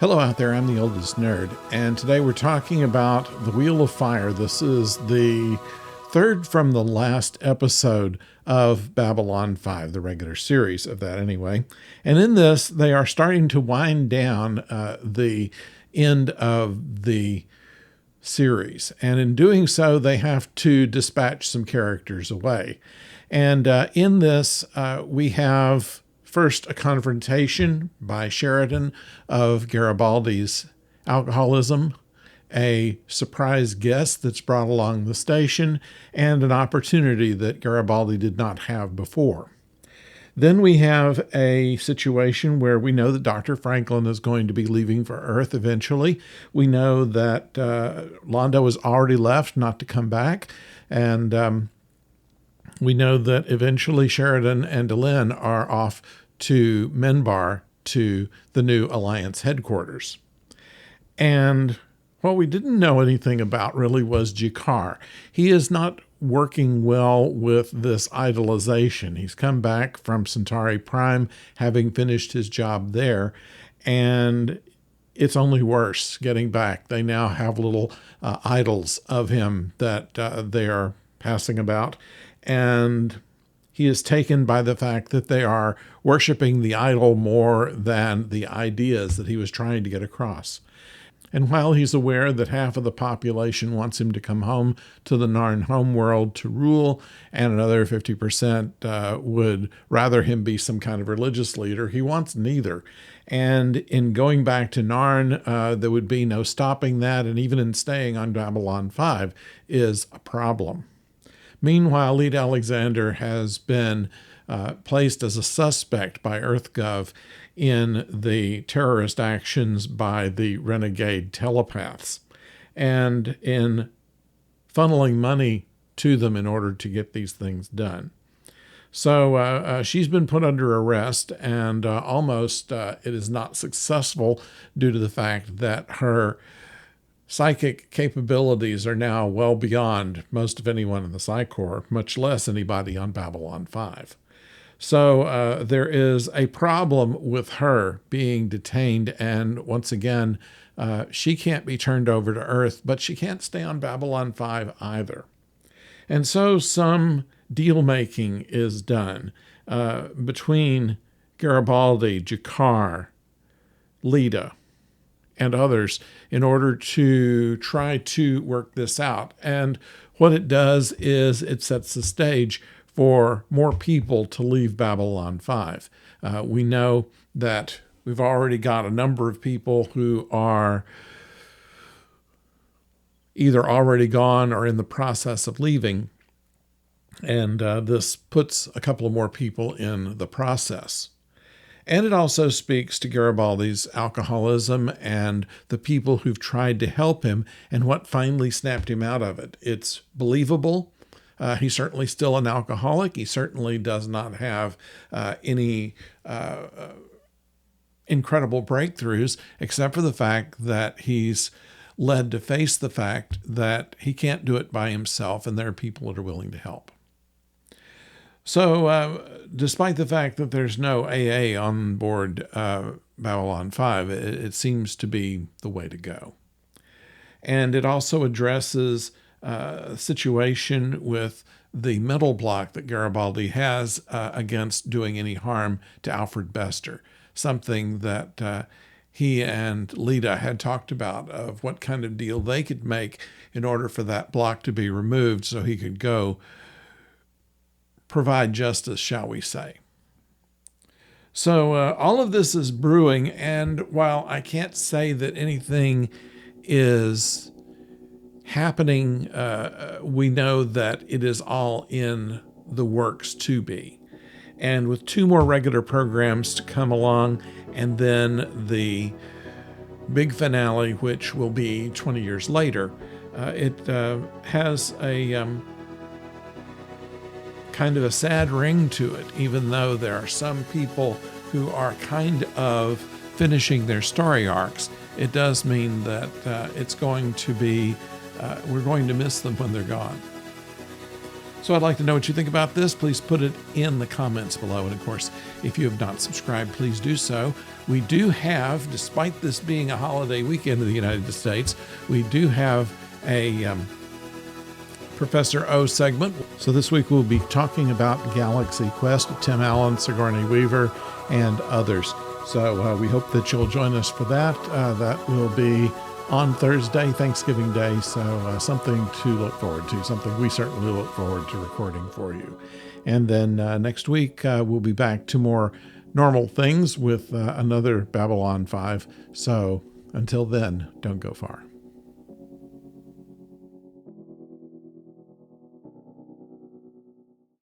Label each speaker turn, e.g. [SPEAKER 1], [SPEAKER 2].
[SPEAKER 1] Hello out there, I'm the oldest nerd, and today we're talking about The Wheel of Fire. This is the third from the last episode of Babylon 5, the regular series of that anyway. And in this, they are starting to wind down the end of the series. And in doing so, they have to dispatch some characters away. And in this, we have first a confrontation by Sheridan of Garibaldi's alcoholism, a surprise guest that's brought along the station, and an opportunity that Garibaldi did not have before. Then we have a situation where we know that Dr. Franklin is going to be leaving for Earth eventually. We know that Londo has already left, not to come back. And we know that eventually Sheridan and Delenn are off to Menbar, to the new Alliance headquarters. And what we didn't know anything about really was G'Kar. He is not working well with this idolization. He's come back from Centauri Prime, having finished his job there, and it's only worse getting back. They now have little idols of him that they are passing about, and he is taken by the fact that they are worshiping the idol more than the ideas that he was trying to get across. And while he's aware that half of the population wants him to come home to the Narn homeworld to rule, and another 50% would rather him be some kind of religious leader, he wants neither. And in going back to Narn, there would be no stopping that, and even in staying on Babylon 5 is a problem. Meanwhile, Lead Alexander has been placed as a suspect by EarthGov in the terrorist actions by the renegade telepaths, and in funneling money to them in order to get these things done. So she's been put under arrest, and almost it is not successful due to the fact that her psychic capabilities are now well beyond most of anyone in the Psi Corps, much less anybody on Babylon 5. So there is a problem with her being detained, and once again, she can't be turned over to Earth, but she can't stay on Babylon 5 either. And so some deal-making is done between Garibaldi, G'Kar, Lyta, and others in order to try to work this out. And what it does is it sets the stage for more people to leave Babylon 5. We know that we've already got a number of people who are either already gone or in the process of leaving, and this puts a couple of more people in the process. And it also speaks to Garibaldi's alcoholism and the people who've tried to help him and what finally snapped him out of it. It's believable. He's certainly still an alcoholic. He certainly does not have any incredible breakthroughs, except for the fact that he's led to face the fact that he can't do it by himself, and there are people that are willing to help. So despite the fact that there's no AA on board Babylon 5, it seems to be the way to go. And it also addresses a situation with the mental block that Garibaldi has against doing any harm to Alfred Bester, something that he and Lyta had talked about, of what kind of deal they could make in order for that block to be removed so he could go provide justice, shall we say. So all of this is brewing, and while I can't say that anything is happening, we know that it is all in the works to be. And with 2 more regular programs to come along, and then the big finale, which will be 20 years later, it has a kind of a sad ring to it, even though there are some people who are kind of finishing their story arcs. It does mean that it's going to be, we're going to miss them when they're gone. So I'd like to know what you think about this. Please put it in the comments below. And of course, if you have not subscribed, please do so. We do have, despite this being a holiday weekend in the United States, we do have a Professor O segment. So this week we'll be talking about Galaxy Quest, Tim Allen, Sigourney Weaver, and others. So we hope that you'll join us for that. That will be on Thursday, Thanksgiving Day, so something to look forward to, something we certainly look forward to recording for you. And then next week, we'll be back to more normal things with another Babylon 5. So until then, don't go far.